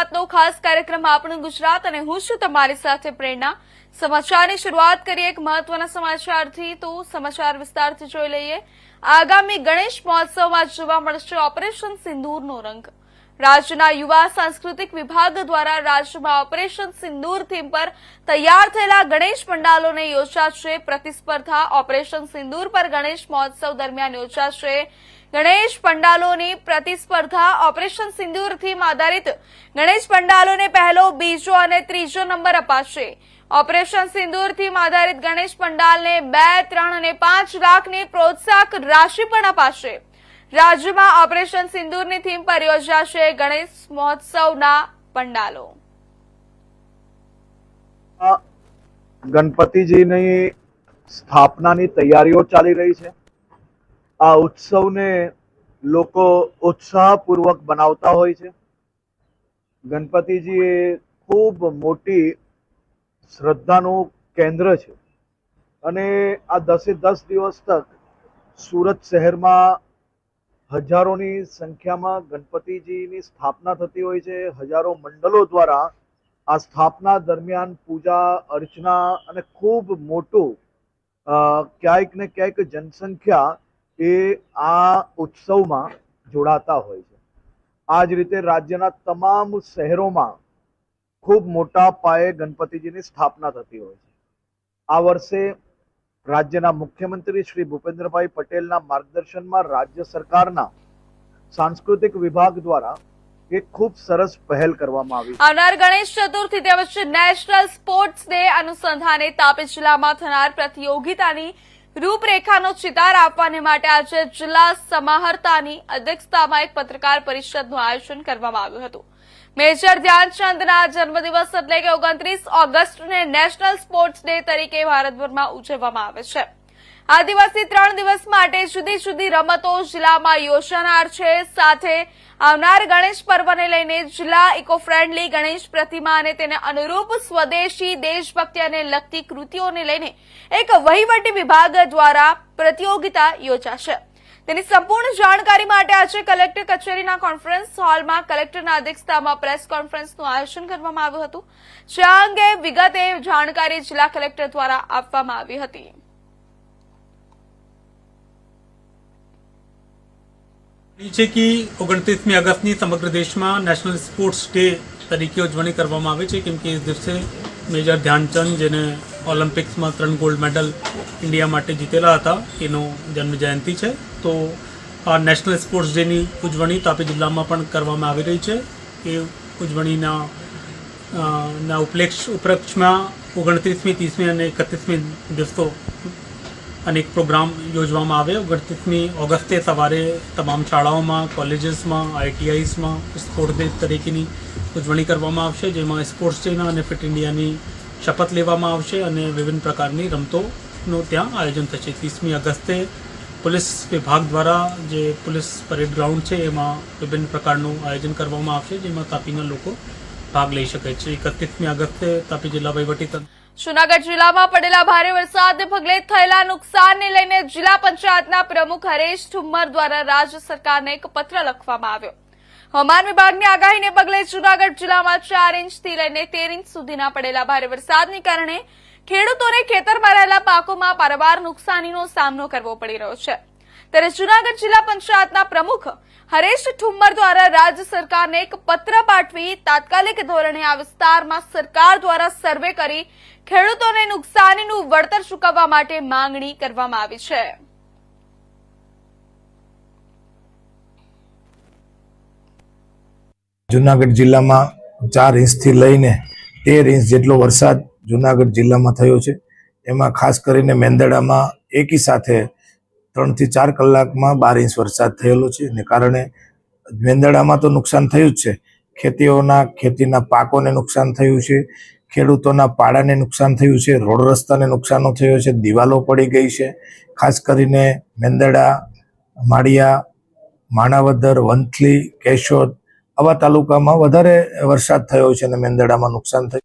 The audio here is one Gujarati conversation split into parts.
ગુજરાતનો ખાસ કાર્યક્રમ આપણું ગુજરાત અને હું છું તમારી સાથે પ્રેરણા। સમાચારની શરૂઆત કરીએ એક મહત્વના સમાચારથી। તો સમાચાર વિસ્તારથી જોઈ લઈએ। આગામી ગણેશ મહોત્સવમાં જોવા મળશે ઓપરેશન સિંદૂરનો રંગ। રાજ્યના યુવા સાંસ્કૃતિક વિભાગ દ્વારા રાજ્યમાં ઓપરેશન સિંદૂર થીમ પર તૈયાર થયેલા ગણેશ પંડાલોને યોજાશે પ્રતિસ્પર્ધા। ઓપરેશન સિંદૂર પર ગણેશ મહોત્સવ દરમિયાન યોજાશે ગણેશ પંડાલોની प्रतिस्पर्धा। ऑपरेशन सिंदूर थीम आधारित गणेश पंडालों ने पहलो, बीजो और तीजो नंबर अपाशे। ऑपरेशन सिंदूर थीम आधारित गणेश पंडाल ने 2, 3 और 5 लाख ની પ્રોત્સાહક રાશિ પણ અપાશે। રાજ્યમાં ઓપરેશન સિંદૂરની થીમ પર યોજાશે ગણેશ મહોત્સવના પંડાલો। ગણપતિજીની સ્થાપનાની તૈયારીઓ ચાલી રહી છે। આ ઉત્સવને લોકો ઉત્સાહપૂર્વક બનાવતા હોય છે। ગણપતિજી એ ખૂબ મોટી શ્રદ્ધાનું કેન્દ્ર છે અને આ 10 દિવસ તક સુરત શહેરમાં હજારોની સંખ્યામાં ગણપતિજીની સ્થાપના થતી હોય છે। હજારો મંડળો દ્વારા આ સ્થાપના દરમિયાન પૂજા અર્ચના અને ખૂબ મોટું ક્યાંક ને ક્યાંક જનસંખ્યા એ આ ઉત્સવમાં જોડાતા હોય છે। આ જ રીતે રાજ્યના તમામ શહેરોમાં ખૂબ મોટા પાયે ગણપતિજીની સ્થાપના થતી હોય છે। આ વર્ષે રાજ્યના મુખ્યમંત્રી શ્રી ભૂપેન્દ્રભાઈ પટેલના માર્ગદર્શનમાં રાજ્ય સરકારના સાંસ્કૃતિક વિભાગ દ્વારા એક ખૂબ સરસ પહેલ કરવામાં આવી। આવનાર ગણેશ ચતુર્થી તેમજ નેશનલ સ્પોર્ટ્સ ડે અનુસંધાને તાપી જિલ્લામાં થનાર પ્રતિયોગિતાની રૂપરેખાનો ચિતાર આપવાને માટે આજે જિલ્લા સમાહર્તાની અધ્યક્ષતામાં એક પત્રકાર પરિષદનું આયોજન કરવામાં આવ્યું હતું। મેજર ધ્યાનચંદના જન્મદિવસ એટલે કે 29 ઓગસ્ટને નેશનલ સ્પોર્ટ્સ ડે તરીકે ભારતભરમાં ઉજવવામાં આવે છે। આ દિવસથી 3 દિવસ માટે જુદી જુદી રમતો જિલ્લામાં યોજાનાર છે। સાથે આવનાર ગણેશ પર્વને લઈને જિલ્લા ઇકો ફ્રેન્ડલી ગણેશ પ્રતિમા અને તેને અનુરૂપ સ્વદેશી દેશભક્તિ અને લગતી કૃતિઓને લઈને એક વહીવટી વિભાગ દ્વારા પ્રતિયોગિતા યોજાશે। તેની સંપૂર્ણ જાણકારી માટે આજે કલેક્ટર કચેરીના કોન્ફરન્સ હોલમાં કલેક્ટરના અધ્યક્ષતામાં પ્રેસ કોન્ફરન્સનું આયોજન કરવામાં આવ્યું હતું। જે અંગે વિગતે જાણકારી જિલ્લા કલેક્ટર દ્વારા આપવામાં આવી હતી। છે કે 29મી ઓગસ્ટની સમગ્ર દેશમાં નેશનલ સ્પોર્ટ્સ ડે તરીકે ઉજવણી કરવામાં આવે છે, કેમ કે એ દિવસે મેજર ધ્યાનચંદ જેને ઓલિમ્પિક્સમાં 3 ગોલ્ડ મેડલ ઇન્ડિયા માટે જીતેલા હતા એનો જન્મ જયંતિ છે। તો આ નેશનલ સ્પોર્ટ્સ ડેની ઉજવણી તાપી જિલ્લામાં પણ કરવામાં આવી રહી છે। એ ઉજવણીના ઉપલક્ષમાં 29મી, 30મી અને 31મી દિવસો अनेक प्रोग्राम योजવામાં આવે। 29મી ઓગસ્ટે સવારે તમામ શાળાઓમાં, કોલેજીસમાં, ITIsમાં સ્પોર્ટ્સ ડે તરીકેની ઉજવણી કરવામાં આવશે, જેમાં સ્પોર્ટ્સ ડેના અને ફિટ ઇન્ડિયાની શપથ લેવામાં આવશે અને વિવિધ પ્રકારની રમતોનું ત્યાં આયોજન થશે। 30મી ઓગસ્ટે પોલીસ વિભાગ દ્વારા જે પોલીસ પરેડ ગ્રાઉન્ડ છે એમાં વિવિધ પ્રકારનું આયોજન કરવામાં આવશે, જેમાં તાપીના લોકો ભાગ લઈ શકે છે। 31મી ઓગસ્ટે તાપી જિલ્લા વહીવટીતંત્ર જૂનાગઢ જિલ્લામાં પડેલા ભારે વરસાદને પગલે થયેલા નુકસાનને લઈને જિલ્લા પંચાયતના પ્રમુખ હરેશ ઠુમ્મર દ્વારા રાજ્ય સરકારને એક પત્ર લખવામાં આવ્યો। હવામાન વિભાગની આગાહીને પગલે જૂનાગઢ જિલ્લામાં 4 ઇંચથી લઈને 13 ઇંચ સુધીના પડેલા ભારે વરસાદને કારણે ખેડૂતોને ખેતરમાં રહેલા પાકોમાં પારાવાર નુકસાનીનો સામનો કરવો પડી રહ્યો છે। ત્યારે જૂનાગઢ જિલ્લા પંચાયતના પ્રમુખ હરેશ ઠુમ્મર દ્વારા રાજ્ય સરકારને એક પત્ર પાઠવી તાત્કાલિક ધોરણે આ વિસ્તારમાં સરકાર દ્વારા સર્વે કરી ખેડૂતોને નુકસાનીનું વળતર ચૂકવવા માટે માંગણી કરવામાં આવી છે। જૂનાગઢ જિલ્લામાં 4 ઇંચથી લઈને 13 ઇંચ જેટલો વરસાદ જૂનાગઢ જિલ્લામાં થયો છે। એમાં ખાસ કરીને મેંદરડામાં એકી સાથે 3 થી 4 કલાકમાં 12 ઇંચ વરસાદ થયેલો છે ને કારણે મેંદરડામાં તો નુકસાન થયું જ છે, ખેતીના પાકોને નુકસાન થયું છે, ખેડૂતોના પાડાને નુકસાન થયું છે, રોડ રસ્તાને નુકસાનો થયો છે, દિવાલો પડી ગઈ છે। ખાસ કરીને મેંદરડા, માળિયા, માણાવદર, વંથલી, કેશોદ આવા તાલુકામાં વધારે વરસાદ થયો છે અને મેંદરડામાં નુકસાન થયું।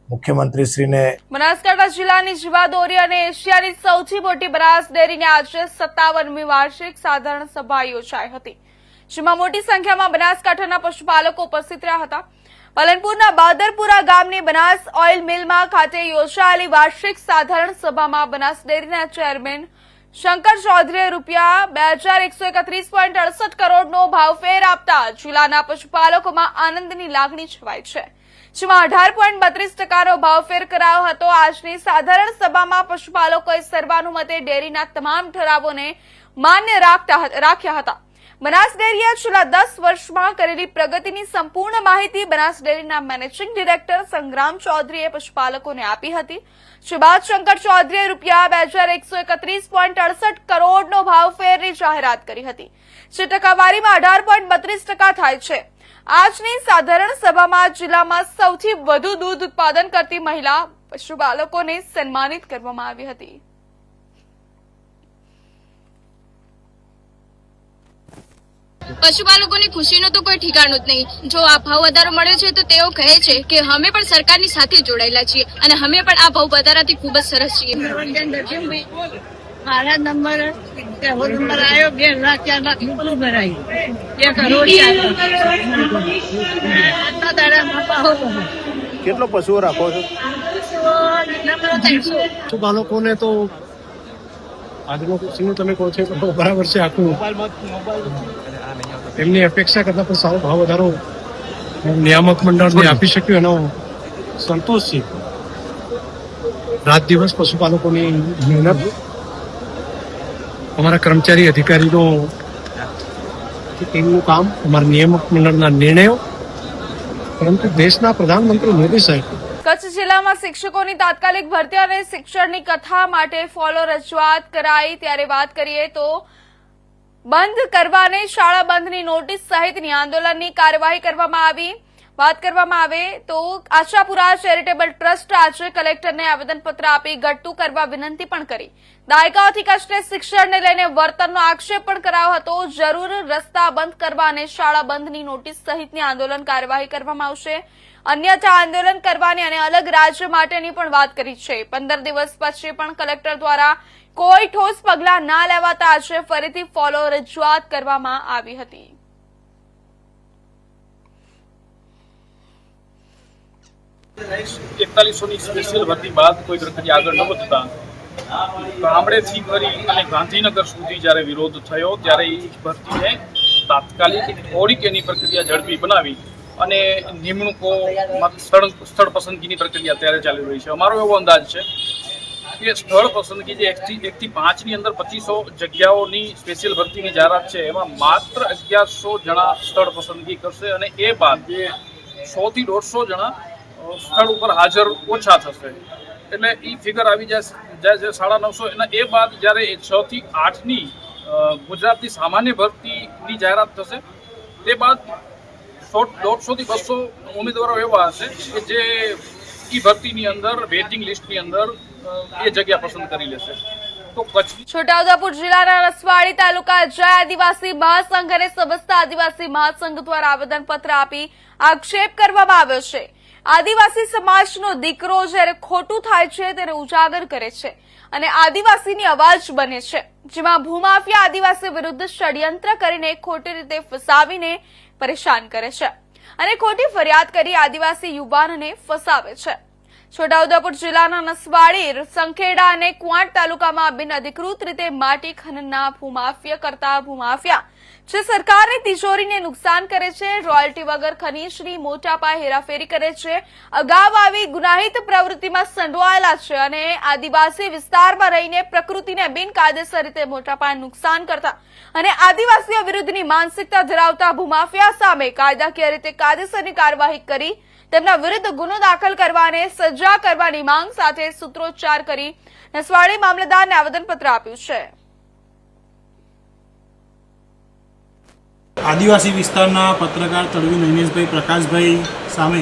મુખ્યમંત્રીશ્રીને બનાસકાંઠા જિલ્લાની જીવાદોરી અને એશિયાની સૌથી મોટી બનાસ ડેરીની આજે 57મી વાર્ષિક સાધારણ સભા યોજાઈ હતી। જેમાં મોટી સંખ્યામાં બનાસકાંઠાના પશુપાલકો ઉપસ્થિત રહ્યા હતા. પાલનપુરના બાદરપુરા ગામની બનાસ ઓઇલ મિલમાં ખાતે યોજાયેલી વાર્ષિક સાધારણ સભામાં બનાસ ડેરીના ચેરમેન શંકર ચૌધરીએ રૂપિયા 2131.68 કરોડનો ભાવફેર આપતા જિલ્લાના પશુપાલકોમાં આનંદની લાગણી છવાઈ છે, જેમાં 18.32%નો ભાવફેર કરાયો હતો. આજની સાધારણ સભામાં પશુપાલકોએ સર્વાનુમતે ડેરીના તમામ ઠરાવોને માન્ય રાખ્યા હતા. બનાસ ડેરીએ છેલ્લા 10 વર્ષમાં કરેલી પ્રગતિની સંપૂર્ણ માહિતી બનાસ ડેરીના મેનેજિંગ ડિરેક્ટર સંગ્રામ ચૌધરીએ પશુપાલકોને આપી હતી. જે બાદ શંકર ચૌધરીએ રૂપિયા 2131.68 કરોડનો ભાવફેરની જાહેરાત કરી હતી, જે ટકાવારીમાં 18.32% થાય છે. આજની સાધારણ સભામાં જિલ્લામાં સૌથી વધુ દૂધ ઉત્પાદન કરતી મહિલા પશુપાલકોને સન્માનિત કરવામાં આવી હતી. પશુપાલકોની ખુશીનું તો કોઈ ઠેકાણું જ નહીં. જો આ ભાવ વધારો મળ્યો છે તો તેઓ કહે છે કે અમે પણ સરકારની સાથે જોડાયેલા છીએ અને અમે પણ આ ભાવ વધારાથી ખૂબ જ સરસ છીએ. મારા નંબર આવ્યો 2,04,00,000 રૂપિયા ભરાયું 1 કરોડ. કેટલો પશુઓ રાખો છો? પશુપાલકોને તો આજનો ખુશીનું તમે કહો છો તો બરાબર છે. આખું એમની અપેક્ષા કરતા પણ સારો ભાવ વધારો નિયામક મંડળને આપી શક્યું એનો સંતોષ છે. રાત દિવસ પશુપાલકોની મહેનત, અમારા કર્મચારી અધિકારીનો ટીમનું કામ, અમારા નિયામક મંડળના નિર્ણયો, પરંતુ દેશના પ્રધાનમંત્રી મોદી સાહેબ કચ્છ જિલ્લામાં શિક્ષકોની તાત્કાલિક ભરતી અને શિક્ષણની કથા માટે ફોલો રજૂઆત કરાઈ. ત્યારે વાત કરીએ તો બંધ કરવાને શાળા બંધની નોટિસ સહિતની આંદોલનની કાર્યવાહી કરવામાં આવી. વાત કરવામાં આવે તો આશાપુરા ચેરિટેબલ ટ્રસ્ટ આજે કલેક્ટરને આવેદનપત્ર આપી ઘટતું કરવા વિનંતી પણ કરી. દાયકાઓથી કચ્છને શિક્ષણને લઈને વર્તનનો આક્ષેપ પણ કરાયો હતો. જરૂર રસ્તા બંધ કરવા અને શાળા બંધની નોટિસ સહિતની આંદોલન કાર્યવાહી કરવામાં આવશે. અન્યથા આંદોલન કરવાની અને અલગ રાજ્ય માટેની પણ વાત કરી છે. 15 દિવસ પછી પણ કલેક્ટર દ્વારા કોઈ ઠોસ પગલાં ના લેવાતા આજે ફરીથી ફોલો રજૂઆત કરવામાં આવી હતી. એકતાલીસોની સ્પેશિયલ ભરતી બાદ કોઈ પ્રક્રિયા આગળ ન વધતા ગામડેથી કરી અને ગાંધીનગર સુધી જ્યારે વિરોધ થયો ત્યારે એ ભરતીને તાત્કાલિક થોડીક એની પ્રક્રિયા ઝડપી બનાવી અને નિમણૂકો સ્થળ પસંદગીની પ્રક્રિયા ત્યારે ચાલી રહી છે. અમારો એવો અંદાજ છે કે સ્થળ પસંદગી જે 1 થી 5ની અંદર 2500 જગ્યાઓની સ્પેશિયલ ભરતીની જાહેરાત છે, એમાં માત્ર 1100 જણા સ્થળ પસંદગી કરશે અને એ બાદ 100 થી 150 જણા સ્થળ ઉપર હાજર ઓછા થશે. એટલે એ ફિગર આવી જાય 950. એના એ બાદ જ્યારે 6 થી 8ની ગુજરાતની સામાન્ય ભરતીની જાહેરાત થશે, તે બાદ 150 થી 200 ઉમેદવારો એવા હશે કે જે એ ભરતીની અંદર વેઇટિંગ લિસ્ટની અંદર એ જગ્યા પસંદ કરી લેશે. તો કચ્છ છોટાઉદેપુર જિલ્લાના રસવાડી તાલુકા જય આદિવાસી મહાસંઘ અને સમસ્ત આદિવાસી મહાસંઘ દ્વારા આવેદનપત્ર આપી આક્ષેપ કરવામાં આવ્યો છે. આદિવાસી સમાજનો દીકરો જ્યારે ખોટું થાય છે તેને ઉજાગર કરે છે અને આદિવાસીની અવાજ બને છે, જેમાં ભૂમાફિયા આદિવાસી વિરુદ્ધ ષડયંત્ર કરીને ખોટી રીતે ફસાવીને પરેશાન કરે છે અને ખોટી ફરિયાદ કરી આદિવાસી યુવાનને ફસાવે છે. છોટાઉદેપુર જિલ્લાના નસવાડી, સંખેડા અને કુંવાડ તાલુકામાં બિનઅધિકૃત રીતે માટી ખનનના ભૂમાફિયા કરતા ભૂમાફિયા જે સરકારની તિજોરીને નુકસાન કરે છે, રોયલ્ટી વગર ખનીજની મોટા પાયે હેરાફેરી કરે છે, અગાઉ આવી ગુનાહિત પ્રવૃત્તિમાં સંડોવાયેલા છે અને આદિવાસી વિસ્તારમાં રહીને પ્રકૃતિને બિનકાયદેસર રીતે મોટા પાયે નુકસાન કરતા અને આદિવાસીઓ વિરુદ્ધની માનસિકતા ધરાવતા ભૂમાફિયા સામે કાયદાકીય રીતે કાયદેસરની કાર્યવાહી કરી તેમના વિરુદ્ધ ગુનો દાખલ કરવા અને સજા કરવાની માંગ સાથે સૂત્રોચ્ચાર કરી નસવાડી મામલતદારને આવેદનપત્ર આપ્યું છે. આદિવાસી વિસ્તારના પત્રકાર તડવી નૈનેશભાઈ પ્રકાશભાઈ સામે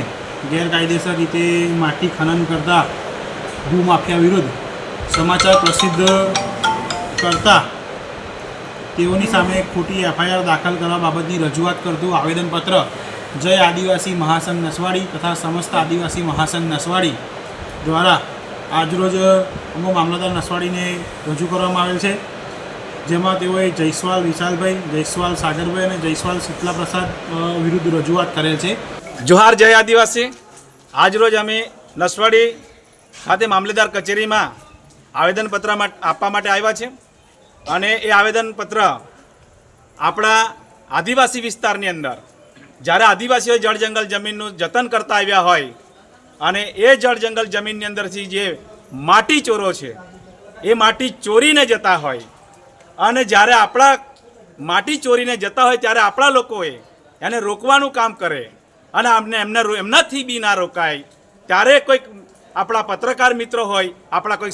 ગેરકાયદેસર રીતે માટી ખનન કરતા ભૂમાફિયા વિરુદ્ધ સમાચાર પ્રસિદ્ધ કરતા તેઓની સામે ખોટી એફઆઈઆર દાખલ કરવા બાબતની રજૂઆત કરતું આવેદનપત્ર જય આદિવાસી મહાસંઘ નસવાડી તથા સમસ્ત આદિવાસી મહાસંઘ નસવાડી દ્વારા આજરોજ અમો મામલતદાર નસવાડીને રજૂ કરવામાં આવેલ છે. જેમાં તેઓએ જયસ્વાલ વિશાલભાઈ, જયસ્વાલ સાગરભાઈ અને જયસ્વાલ શીતલા પ્રસાદ વિરુદ્ધ રજૂઆત કરેલ છે. જોહાર જય આદિવાસી. આજરોજ અમે નસવાડી ખાતે મામલેદાર કચેરીમાં આવેદનપત્ર આપવા માટે આવ્યા છે અને એ આવેદનપત્ર આપણા આદિવાસી વિસ્તારની અંદર જ્યારે આદિવાસીઓ જળ જંગલ જમીનનું જતન કરતા આવ્યા હોય અને એ જળ જંગલ જમીનની અંદરથી જે માટી ચોરો છે એ માટી ચોરીને જતા હોય અને જ્યારે આપણા માટી ચોરીને જતા હોય ત્યારે આપણા લોકોએ એને રોકવાનું કામ કરે અને એમનાથી બી ના રોકાય ત્યારે કોઈક આપણા પત્રકાર મિત્રો હોય, આપણા કોઈ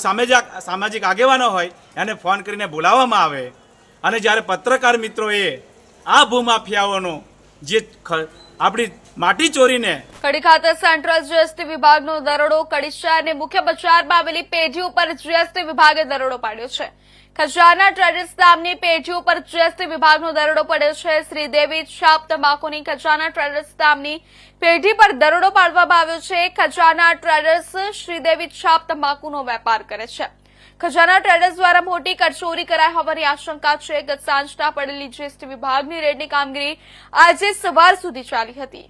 સામાજિક આગેવાનો હોય એને ફોન કરીને બોલાવવામાં આવે અને જ્યારે પત્રકાર મિત્રોએ આ ભૂમાફિયાઓનો જે આપણી માટી ચોરીને કડી ખાતે સેન્ટ્રલ જીએસટી વિભાગનો દરોડો. કડી શહેરની મુખ્ય બજારમાં આવેલી પેઢી ઉપર જીએસટી વિભાગે દરોડો પાડ્યો છે. ખજાના ટ્રેડર્સ નામની પેઢી ઉપર જીએસટી વિભાગનો દરોડો પડ્યો છે. શ્રીદેવી છાપ તમાકુની ખજાના ટ્રેડર્સ નામની પેઢી પર દરોડો પાડવામાં આવ્યો છે. ખજાના ટ્રેડર્સ શ્રીદેવી છાપ તમાકુનો વેપાર કરે છે. ખજાના ટ્રેડર્સ દ્વારા મોટી કરચોરી કરાઈ હોવાની આશંકા છે. ગત સાંજના પડેલી જીએસટી વિભાગની રેડની કામગીરી આજે સવાર સુધી ચાલી હતી.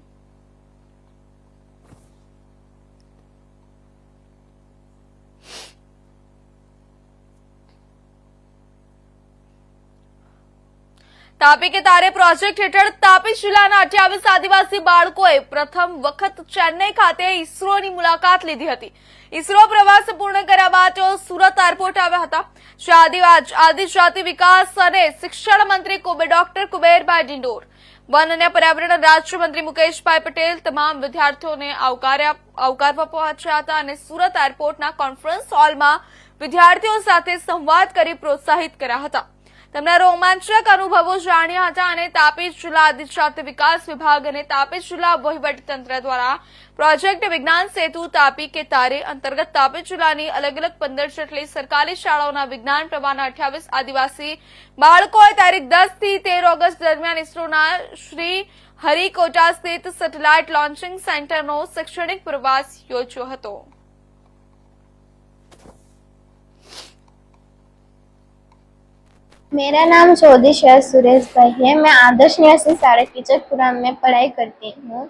તાપી કે તારે પ્રોજેક્ટ હેઠળ તાપી જિલ્લાના 28 આદિવાસી બાળકોએ પ્રથમ વખત ચેન્નઈ ખાતે ઇસરોની મુલાકાત લીધી હતી. ઇસરો પ્રવાસ પૂર્ણ કર્યા બાદ તેઓ સુરત એરપોર્ટ આવ્યા હતા. આદિજાતિ વિકાસ અને શિક્ષણ મંત્રી ડોક્ટર કુબેરભાઈ ડિંડોર, વન અને પર્યાવરણ રાજ્યમંત્રી મુકેશભાઈ પટેલ તમામ વિદ્યાર્થીઓને આવકારવા પહોંચ્યા હતા અને સુરત એરપોર્ટના કોન્ફરન્સ હોલમાં વિદ્યાર્થીઓ સાથે સંવાદ કરી પ્રોત્સાહિત કર્યા હતા. તેમના રોમાંચક અનુભવો જાણ્યા હતા અને તાપી જિલ્લા આદિજાતિ વિકાસ વિભાગ અને તાપી જિલ્લા વહીવટીતંત્ર દ્વારા પ્રોજેક્ટ વિજ્ઞાન સેતુ તાપી કે તારે અંતર્ગત તાપી જિલ્લાની અલગ અલગ 15 જેટલી સરકારી શાળાઓના વિજ્ઞાન પ્રવાહના 28 આદિવાસી બાળકોએ તારીખ 10 થી 13 ઓગસ્ટ દરમિયાન ઇસરોના શ્રી હરિકોટા સ્થિત સેટેલાઇટ લોન્ચિંગ સેન્ટરનો શૈક્ષણિક પ્રવાસ યોજ્યો હતો. मेरा नाम चौधरी शरद सुरेश भाई है. मैं आदर्श निवासी साड़े कीचकपुरा में पढ़ाई करती हूँ.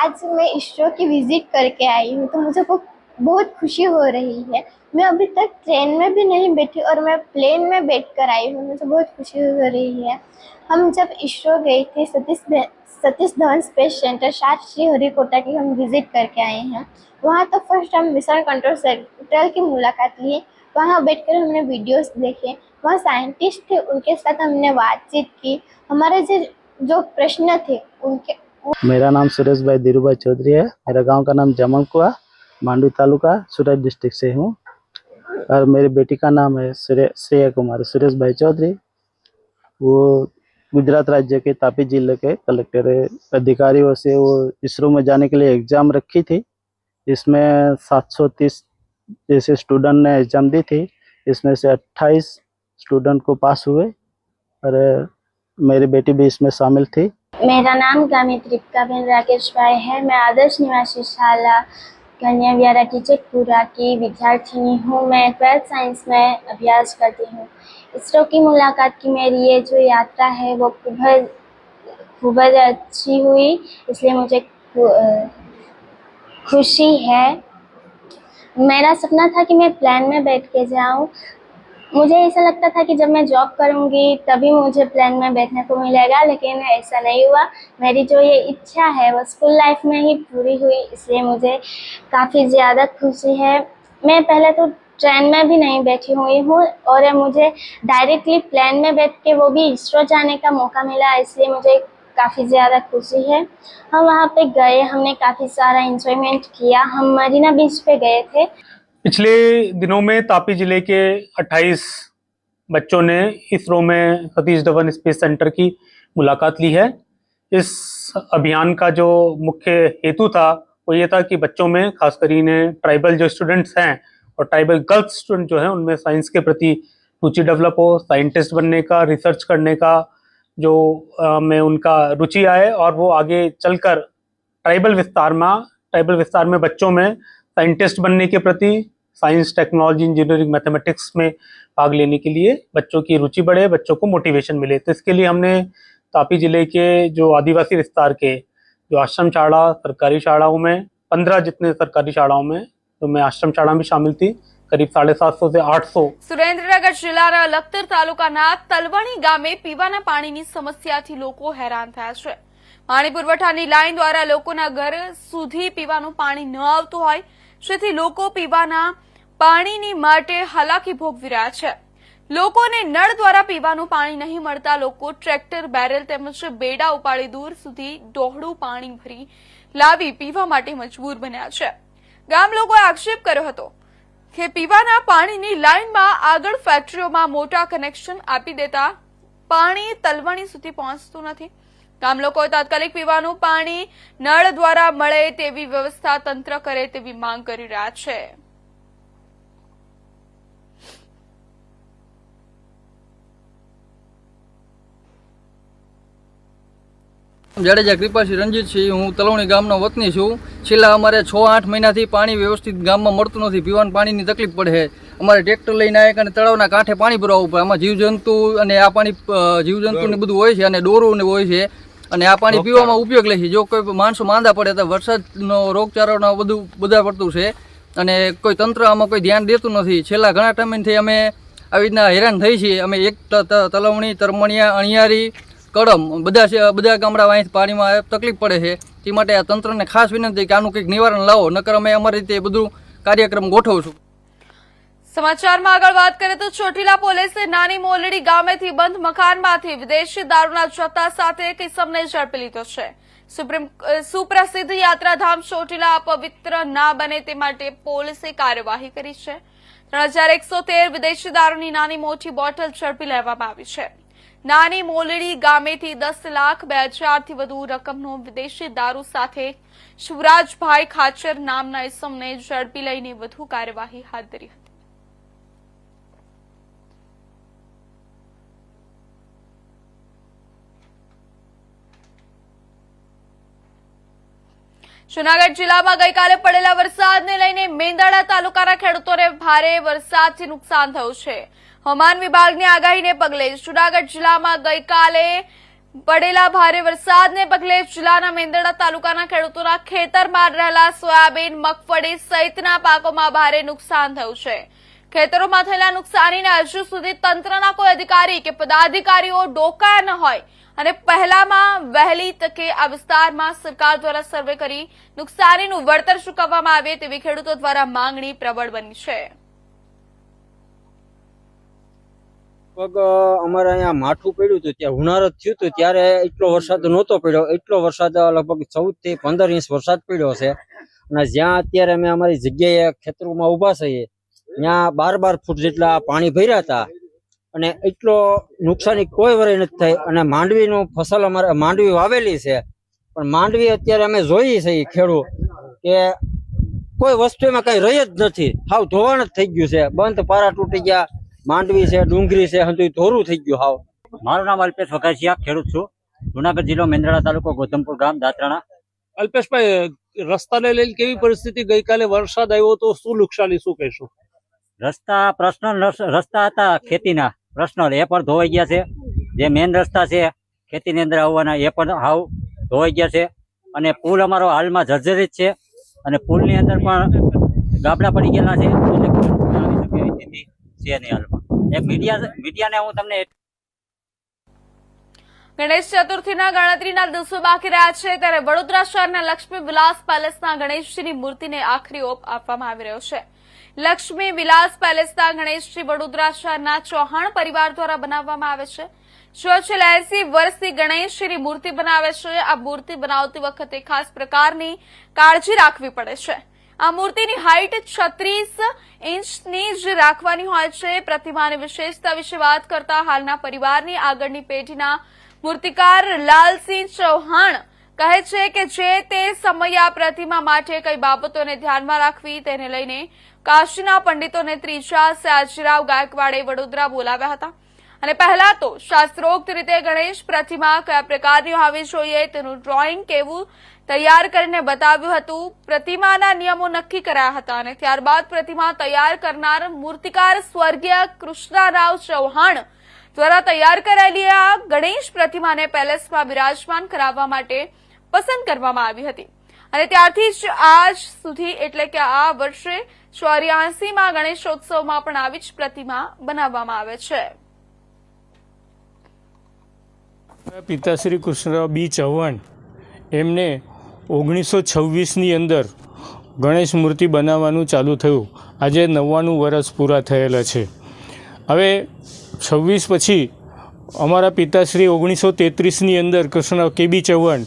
आज मैं इसरो की विजिट करके आई हूँ तो मुझे बहुत खुशी हो रही है. मैं अभी तक ट्रेन में भी नहीं बैठी और मैं प्लेन में बैठकर आई हूँ. मुझे बहुत खुशी हो रही है. हम जब इसरो गए थे सतीश धवन स्पेस सेंटर 7 श्री हरिकोटा की हम विजिट करके आए हैं. वहाँ तो फर्स्ट हम मिशन कंट्रोल सेंटर की मुलाकात लिए. वहाँ बैठकर हमने वीडियोस देखे. वहाँ साइंटिस्ट थे, उनके साथ हमने बातचीत की. हमारे जो प्रश्न थे उनके. मेरा नाम सुरेश भाई धीरूभाई चौधरी है. मेरा गांव का नाम जमलकुआ, मांडवी तालुका, सूरत डिस्ट्रिक्ट से हूँ. और मेरी बेटी का नाम है श्रेया कुमारी सुरेश भाई चौधरी. वो गुजरात राज्य के तापी जिले के कलेक्टर अधिकारियों से वो इसरो में जाने के लिए एग्जाम रखी थी. इसमें 730 जैसे स्टूडेंट ने एग्जाम दी थी. इसमें से 28 स्टूडेंट को पास हुए और मेरी बेटी भी इसमें शामिल थी. मेरा नाम गामी त्रिपकाबेन राकेश भाई है. मैं आदर्श निवासी शाला कन्या विहारा टीचकपुरा की विद्यार्थिनी हूँ. मैं 12th साइंस में अभ्यास करती हूँ. इसरो की मुलाकात की मेरी ये जो यात्रा है वो खूब अच्छी हुई, इसलिए मुझे खुशी है. मेरा सपना था कि मैं प्लेन में बैठ के जाऊँ. मुझे ऐसा लगता था कि जब मैं जॉब करूँगी तभी मुझे प्लेन में बैठने को मिलेगा, लेकिन ऐसा नहीं हुआ. मेरी जो ये इच्छा है वो स्कूल लाइफ में ही पूरी हुई, इसलिए मुझे काफ़ी ज़्यादा खुशी है. मैं पहले तो ट्रेन में भी नहीं बैठी हुई हूँ और मुझे डायरेक्टली प्लेन में बैठ के वो भी इसरो जाने का मौका मिला, इसलिए मुझे काफ़ी ज़्यादा खुशी है. हम वहाँ पे गए, हमने काफ़ी सारा इंजॉयमेंट किया. हम मरीना बीच पे गए थे. पिछले दिनों में तापी जिले के 28 बच्चों ने इसरो में सतीश धवन स्पेस सेंटर की मुलाकात ली है. इस अभियान का जो मुख्य हेतु था वो ये था कि बच्चों में खासकर इन्हें ट्राइबल जो स्टूडेंट्स हैं और ट्राइबल गर्ल्स स्टूडेंट जो हैं उनमें साइंस के प्रति रुचि डेवलप हो, साइंटिस्ट बनने का, रिसर्च करने का जो में उनका रुचि आए और वो आगे चलकर ट्राइबल विस्तार में बच्चों में साइंटिस्ट बनने के प्रति साइंस, टेक्नोलॉजी, इंजीनियरिंग, मैथमेटिक्स में भाग लेने के लिए बच्चों की रुचि बढ़े, बच्चों को मोटिवेशन मिले। तो इसके लिए हमने तापी जिले के जो आदिवासी विस्तार के जो आश्रम शाला सरकारी शालाओं में 15 जितने सरकारी शालाओं में तो मैं आश्रम शाला भी शामिल थी, करीब 750 से 800। સુરેન્દ્રનગર જિલ્લાના લખતર તાલુકાના તલવણી ગામે પીવાના પાણીની સમસ્યાથી લોકો હેરાન થયા છે। પાણી પુરવઠાની લાઈન દ્વારા લોકોના ઘર સુધી પીવાનું પાણી ન આવતું હોય, જેથી લોકો પીવાના પાણીની માટે હાલાકી ભોગવી રહ્યા છે। લોકોને નળ દ્વારા પીવાનું પાણી નહીં મળતા લોકો ટ્રેક્ટર, બેરલ તેમજ બેડા ઉપાડી દૂર સુધી ડોહળું પાણી ભરી લાવી પીવા માટે મજબૂર બન્યા છે। ગામ લોકોએ આક્ષેપ કર્યો હતો કે પીવાના પાણીની લાઈનમાં આગળ ફેક્ટરીઓમાં મોટા કનેક્શન આપી દેતા પાણી તલવણી સુધી પહોંચતું નથી। ગામ લોકોએ તાત્કાલિક પીવાનું પાણી નળ દ્વારા મળે તેવી વ્યવસ્થા તંત્ર કરે તેવી માંગ કરી રહ્યા છે। જાડેજા કૃપાસિંહ રણજીતસિંહ, હું તલવણી ગામનો વતની છું। છેલ્લા અમારે 6-8 મહિનાથી પાણી વ્યવસ્થિત ગામમાં મળતું નથી, પીવાનું પાણીની તકલીફ પડે છે। અમારે ટ્રેક્ટર લઈને આવે અને તળાવના કાંઠે પાણી ભરાવવું પડે। આમાં જીવજંતુ અને આ પાણી જીવજંતુને બધું હોય છે અને દોરું ને હોય છે અને આ પાણી પીવામાં ઉપયોગ લે છે। જો કોઈ માણસો માંદા પડે તો વરસાદનો રોગચાળાનો બધા પડતું છે અને કોઈ તંત્ર આમાં કોઈ ધ્યાન દેતું નથી। છેલ્લા ઘણા ટાઈમથી અમે આવી રીતના હેરાન થઈ છીએ। અમે એક તલવણી, તરમણિયા, અણિયારી, કડમ બધા ગામડા અહીં પાણીમાં તકલીફ પડે છે। તે માટે આ તંત્રને ખાસ વિનંતી કે આનું કંઈક નિવારણ લાવો, નકર અમે અમારી રીતે બધું કાર્યક્રમ ગોઠવશું। સમાચારમાં આગળ વાત કરીએ તો ચોટીલા પોલીસે નાની મોલડી ગામેથી બંધ મકાનમાંથી વિદેશી દારૂના જથ્થા સાથે એક ઇસમને ઝડપી લીધો છે। સુપ્રસિદ્ધ યાત્રાધામ ચોટીલા અપવિત્ર ના બને તે માટે પોલીસે કાર્યવાહી કરી છે। 3113 વિદેશી દારૂની નાની મોટી બોટલ ઝડપી લેવામાં આવી છે। નાની મોલડી ગામેથી 10,02,000થી વધુ રકમનો વિદેશી દારૂ સાથે શિવરાજભાઈ ખાચર નામના ઇસમને ઝડપી લઈને વધુ કાર્યવાહી હાથ ધરી હતી। જૂનાગઢ જિલ્લામાં ગઈકાલે પડેલા વરસાદને લઈને મેંદરડા તાલુકાના ખેડૂતોને ભારે વરસાદથી નુકસાન થયું છે। હવામાન વિભાગની આગાહીને પગલે જૂનાગઢ જિલ્લામાં ગઈકાલે પડેલા ભારે વરસાદને પગલે જિલ્લાના મેંદરડા તાલુકાના ખેડૂતોના ખેતરમાં રહેલા સોયાબીન, મગફળી સહિતના પાકોમાં ભારે નુકસાન થયું છે। ખેતરોમાં થયેલા નુકસાનીને હજુ સુધી તંત્રના કોઈ અધિકારી કે પદાધિકારીઓ ડોકાયા ન હોય અને પહેલામાં વહેલી તકે આ વિસ્તારમાં સરકાર દ્વારા સર્વે કરી નુકસાનીનું વળતર ચૂકવવામાં આવે તેવી ખેડૂતો દ્વારા માંગણી પ્રબળ બની છે। અમારે અહીંયા માઠું પડ્યું હતું ત્યારે ઉનાળો થયું હતું ત્યારે એટલો વરસાદ નહોતો પડ્યો। એટલો વરસાદ લગભગ 14 થી 15 ઇંચ વરસાદ પડ્યો છે અને જ્યાં અત્યારે અમે અમારી જગ્યાએ ખેતરોમાં ઊભા છીએ ત્યાં 12 ફૂટ જેટલા પાણી ભર્યા હતા અને એટલો નુકસાની કોઈ વરે નથી થઈ। અને માંડવીનું ફસલ અમારે માંડવી વાવેલી છે પણ માંડવી અત્યારે અમે જોઈએ છીએ ખેડૂત કે કોઈ વસ્તુ એમાં કઈ રહી જ નથી, હાવ ધોવાણ જ થઈ ગયું છે। બંધ પારા તૂટી ગયા, માંડવી છે, ડુંગળી છે, હંધું ધોરું થઈ ગયું હાવ। મારું નામ અલ્પેશ વઘાસિયા, ખેડૂત છું, જુનાગઢ જિલ્લો, મેંદરડા તાલુકો, ગોધમપુર ગામ, દાત્રાણા। અલ્પેશભાઈ, રસ્તાને લઈને કેવી પરિસ્થિતિ? ગઈકાલે વરસાદ આવ્યો તો શું નુકસાની, શું કહેશો? રસ્તા હતા ખેતીના પ્રશ્નો, એ પણ ધોવાઈ ગયા છે। જે મેન રસ્તા છે ખેતીની અંદર આવવાના એ પણ હાવ ધોવાઈ ગયા છે અને પુલ અમારો હાલમાં જર્જરિત છે અને પુલની અંદર પણ ગાબડા પડી ગયેલા છે એટલે આવી શકે એવી સ્થિતિ છે નહીં હાલમાં। એક મીડિયાને હું તમને ગણેશ ચતુર્થીના ગણતરીના દિવસો બાકી રહ્યા છે ત્યારે વડોદરા શહેરના લક્ષ્મી વિલાસ પેલેસના ગણેશજીની મૂર્તિને આખરી ઓપ આપવામાં આવી રહ્યો છે। લક્ષ્મી વિલાસ પેલેસના ગણેશજી વડોદરા શહેરના ચૌહાણ પરિવાર દ્વારા બનાવવામાં આવે છે। જો છેલ્લા 80 વર્ષથી ગણેશજીની મૂર્તિ બનાવે છે। આ મૂર્તિ બનાવતી વખતે ખાસ પ્રકારની કાળજી રાખવી પડે છે। આ મૂર્તિની હાઈટ 36 ઇંચની જ રાખવાની હોય છે। પ્રતિમાની વિશેષતા વિશે વાત કરતા હાલના પરિવારની આગળની પેઢીના મૂર્તિકાર લાલસિંહ ચૌહાણ કહે છે કે જે તે સમયે આ પ્રતિમા માટે કઈ બાબતોને ધ્યાનમાં રાખવી તેને લઈને કાશીના પંડિતોને ત્રીજા સયાજીરાવ ગાયકવાડે વડોદરા બોલાવ્યા હતા અને પહેલા તો શાસ્ત્રોક્ત રીતે ગણેશ પ્રતિમા કયા પ્રકારની હોવી જોઈએ તેનું ડ્રોઈંગ કેવું તૈયાર કરીને બતાવ્યું હતું. પ્રતિમાના નિયમો નક્કી કરાયા હતા અને ત્યારબાદ પ્રતિમા તૈયાર કરનાર મૂર્તિકાર સ્વર્ગીય કૃષ્ણરાવ ચૌહાણ દ્વારા તૈયાર કરાયેલી આ ગણેશ પ્રતિમાને પેલેસમાં બિરાજમાન કરાવવા માટે પસંદ કરવામાં આવી હતી અને ત્યારથી જ આજ સુધી એટલે કે આ વર્ષે 84માં ગણેશોત્સવમાં પણ આવી જ પ્રતિમા બનાવવામાં આવે છે. પિતાશ્રી કૃષ્ણરાવ બી ચૌહાણ એમને 1926ની અંદર ગણેશ મૂર્તિ બનાવવાનું ચાલુ થયું. આજે 99 વર્ષ પૂરા થયેલા છે. હવે 26 પછી અમારા પિતાશ્રી 1933ની અંદર કૃષ્ણરાવ કે.બી. ચૌહાણ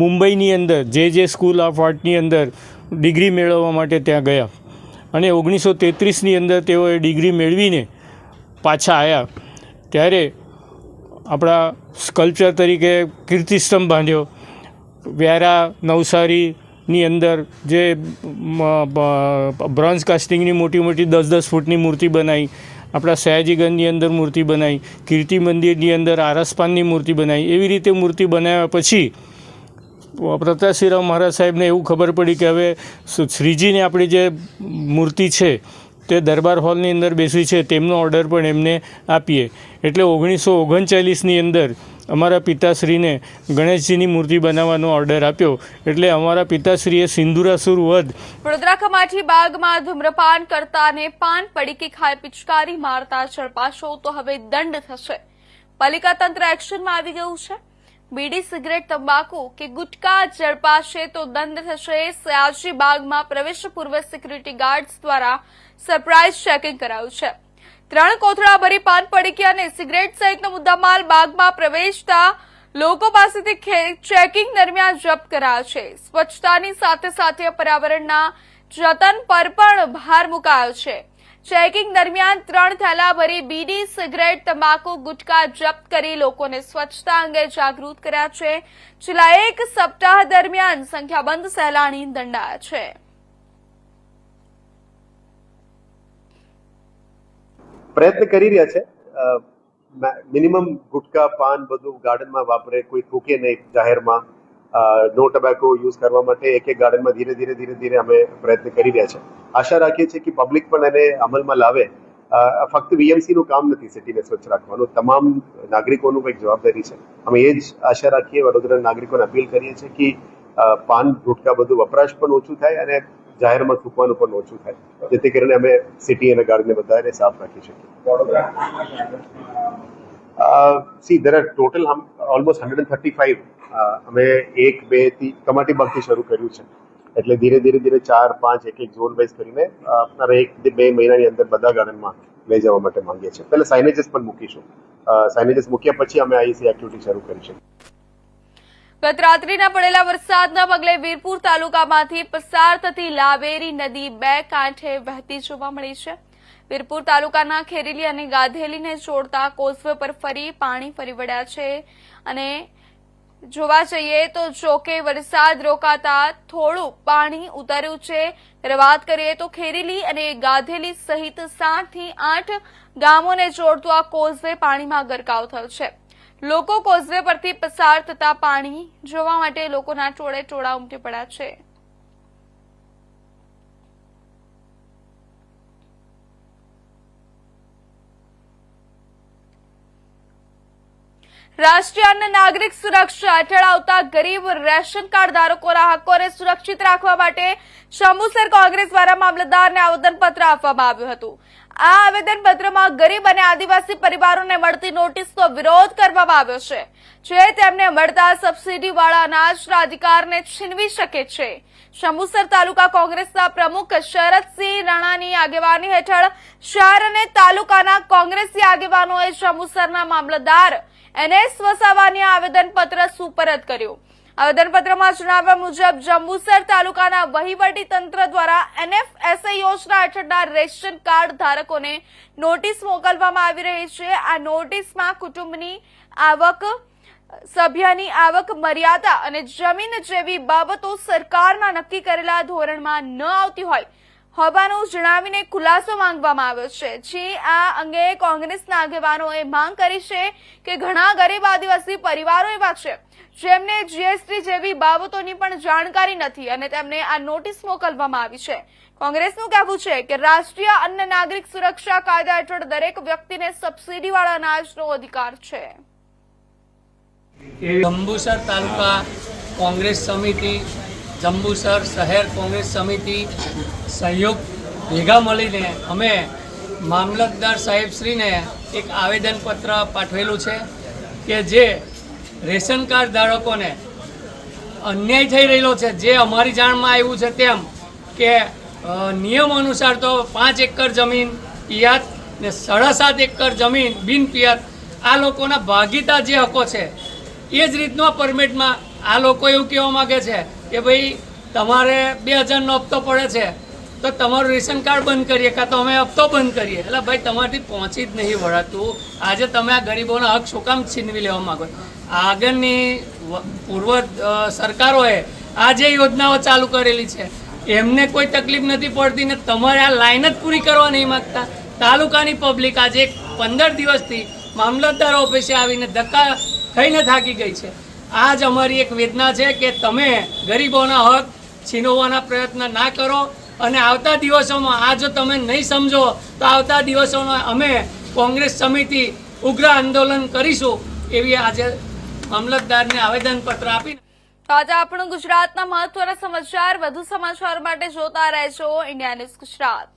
મુંબઈની અંદર જે સ્કૂલ ઓફ આર્ટની અંદર ડિગ્રી મેળવવા માટે ત્યાં ગયા અને 1933ની અંદર તેઓએ ડિગ્રી મેળવીને પાછા આવ્યા. ત્યારે આપણા સ્કલ્પચર તરીકે કીર્તિસ્તંભ બાંધ્યો. વ્યારા નવસારીની અંદર જે બ્રોન્ઝ કાસ્ટિંગની મોટી 10-10 ફૂટની મૂર્તિ બનાવી, આપણા સયાજીગંજની અંદર મૂર્તિ બનાવી, કીર્તિ મંદિરની અંદર આરસપાનની મૂર્તિ બનાવી. એવી રીતે મૂર્તિ બનાવ્યા પછી પ્રતાપસિંહરાવ મહારાજ સાહેબને એવું ખબર પડી કે હવે શ્રીજીને આપણી જે મૂર્તિ છે તે દરબાર હોલની અંદર બેસી છે, તેમનો ઓર્ડર પણ એમને આપીએ. એટલે 1939ની અંદર અમારા પિતાશ્રીને ગણેશજીની મૂર્તિ બનાવવાનો ઓર્ડર આપ્યો. એટલે અમારા પિતાશ્રીએ સિંદુરાસુર વધ. વડોદરા કમાટી બાગમાં ધૂમ્રપાન કરતાને પાન પડીકી ખાઈ પિચકારી મારતા ઝડપાશો તો હવે દંડ થશે. પાલિકા તંત્ર એક્શનમાં આવી ગયું છે. બીડી, સિગરેટ, તંબાકુ કે ગુટકા ઝડપાશે તો દંડ થશે. સયાજી બાગમાં પ્રવેશ પૂર્વે સિક્યુરિટી ગાર્ડ્સ દ્વારા સરપ્રાઇઝ ચેકિંગ કરાયું છે. 3 કોથળા ભરી પાન પડીકી અને સિગરેટ સહિતનો મુદ્દામાલ બાગમાં પ્રવેશતા લોકો પાસેથી ચેકિંગ દરમિયાન જપ્ત કરાયો છે. સ્વચ્છતાની સાથે સાથે પર્યાવરણના જતન પર પણ ભાર મુકાયો છે. ચેકિંગ દરમિયાન 3 થેલા ભરી બીડી, સિગરેટ, તમાકુ, ગુટકા જપ્ત કરી લોકોને સ્વચ્છતા અંગે જાગૃત કર્યા છે. છેલ્લા 1 સપ્તાહ દરમિયાન સંખ્યાબંધ સહેલાણી દંડાયા છે. પ્રયત્ન કરી રહ્યા છે. મિનિમમ ગુટકા પાન બધું ગાર્ડનમાં વાપરે, કોઈ થૂકે નહીં જાહેરમાં, નો ટોબેકો યુઝ કરવા માટે એક ગાર્ડનમાં ધીરે ધીરે અમે પ્રયત્ન કરી રહ્યા છે. આશા રાખીએ છીએ કે પબ્લિક પણ એને અમલમાં લાવે. ફક્ત વીએમસીનું કામ નથી સિટીને સ્વચ્છ રાખવાનું, તમામ નાગરિકોનું કંઈક જવાબદારી છે. અમે એ જ આશા રાખીએ, વડોદરા નાગરિકોને અપીલ કરીએ છીએ કે પાન ગુટકા બધું વપરાશ પણ ઓછું થાય અને જાહેરમાં થૂકવાનું પણ ઓછું થાય, જેથી કરીને અમે સિટી અને ગાર્ડનને વધારે સાફ રાખી શકીએ. there are total almost 135. અમે 1-2 થી કમાટી બાગથી શરૂ કર્યું છે. એટલે ધીરે ધીરે 4-5 એક ઝોન વાઇઝ કરીને આપણા 1-2 મહિનાની અંદર બધા ગાર્ડનમાં લઈ જવા માટે માંગીએ છીએ. પહેલા સાઇનેજીસ પણ મૂકીશું. સાઇનેજીસ મૂક્યા પછી અમે આઈસી એક્ટિવિટી શરૂ કરીશું. ગત રાત્રિના પડેલા વરસાદના પગલે વીરપુર તાલુકામાંથી પસાર થતી લાવેરી નદી 2 કાંઠે વહેતી જોવા મળી છે. વીરપુર તાલુકાના ખેરીલી અને ગાધેલીને જોડતા કોઝવે પર ફરી પાણી ફરી વળ્યા છે અને જોવા જઈએ તો જોકે વરસાદ રોકાતા થોડું પાણી ઉતર્યું છે. વાત કરીએ તો ખેરીલી અને ગાધેલી સહિત 7 થી 8 ગામોને જોડતું આ કોઝવે પાણીમાં ગરકાવ થયો છે. લોકો કોઝવે પરથી પસાર થતા પાણી જોવા માટે લોકોના ટોળે ટોળા ઉમટી પડ્યા છે. રાષ્ટ્રીય અન્ન નાગરિક સુરક્ષા હેઠળ આવતા ગરીબ રેશન કાર્ડ ધારકોના હકોને સુરક્ષિત રાખવા માટે શંભુસર કોંગ્રેસ દ્વારા મામલતદારને આવેદનપત્ર આપવામાં આવ્યું હતું. આ આવેદનપત્રમાં ગરીબ અને આદિવાસી પરિવારોને મળતી નોટિસનો વિરોધ કરવામાં આવ્યો છે, જે તેમને મળતા સબસિડીવાળા અનાજના અધિકારને છીનવી શકે છે. શંભુસર તાલુકા કોંગ્રેસના પ્રમુખ શરદસિંહ રાણાની આગેવાની હેઠળ શહેર અને તાલુકાના કોંગ્રેસી આગેવાનોએ શંભુસરના મામલતદાર NS વસાવાની આવેદનપત્ર સુપરત કર્યું. આવેદનપત્રમાં જણાવ્યા મુજબ જંબુસર તાલુકાના વહીવટી તંત્ર દ્વારા NFSA યોજના હેઠળના રેશન કાર્ડ ધારકોને નોટિસ મોકલવામાં આવી રહી છે. આ નોટિસમાં કુટુંબની આવક, સભ્યની આવક મર્યાદા અને જમીન જેવી બાબતો સરકારના નક્કી કરેલા ધોરણમાં ન આવતી હોય, હોવાનું જણાવીને ખુલાસો માંગવામાં આવ્યો છે। જે આ અંગે કોંગ્રેસના આગેવાનોએ માંગ કરી છે કે ઘણા ગરીબ આદિવાસી પરિવારો એવા છે જેમને જીએસટી જેવી બાબતોની પણ જાણકારી નથી અને તેમને આ નોટિસ મોકલવામાં આવી છે। કોંગ્રેસનું કહેવું છે કે રાષ્ટ્રીય અન્ન નાગરિક સુરક્ષા કાયદા હેઠળ દરેક વ્યક્તિને સબસિડીવાળા અનાજનો અધિકાર છે। જંબુસર તાલુકા કોંગ્રેસ સમિતિ, જંબુસર શહેર કોંગ્રેસ સમિતિ સહયોગ ભેગા મળીને અમે મામલતદાર સાહેબશ્રીને એક આવેદનપત્ર પાઠવેલું છે કે જે રેશન કાર્ડ ધારકોને અન્યાય થઈ રહેલો છે। જે અમારી જાણમાં આવ્યું છે તેમ કે નિયમ અનુસાર તો 5 એકર જમીન પિયત ને 7.5 એકર જમીન બિન પિયત આ લોકોના ભાગીદાર જે હકો છે એ જ રીતનો પરમિટમાં આ લોકો એવું કહેવા માગે છે કે ભાઈ તમારે 2000નો હપ્તો પડે છે તો તમારું રેશન કાર્ડ બંધ કરીએ કાં તો અમે હપ્તો બંધ કરીએ। એટલે ભાઈ તમારાથી પહોંચી જ નહીં વળાતું। આજે તમે આ ગરીબોના હક શું કામ છીનવી લેવા માગો? આગળની પૂર્વ સરકારોએ આ જે યોજનાઓ ચાલુ કરેલી છે એમને કોઈ તકલીફ નથી પડતી ને તમારે આ લાઈન જ પૂરી કરવા નહીં માગતા। તાલુકાની પબ્લિક આજે 15 દિવસથી મામલતદાર ઓફિસે આવીને ધક્કા ખાઈને થાકી ગઈ છે। આ જ અમારી એક વેદના છે કે તમે ગરીબોના હક છીનવવાના પ્રયત્ન ના કરો અને આવતા દિવસોમાં આ જો તમે નહીં સમજો તો આવતા દિવસોમાં અમે કોંગ્રેસ સમિતિ ઉગ્ર આંદોલન કરીશું એવી આજે મામલતદારને આવેદનપત્ર આપીને તાજા આપણું ગુજરાતના મહત્વના સમાચાર વધુ સમાચાર માટે જોતા રહેજો ઇન્ડિયા ન્યૂઝ ગુજરાત।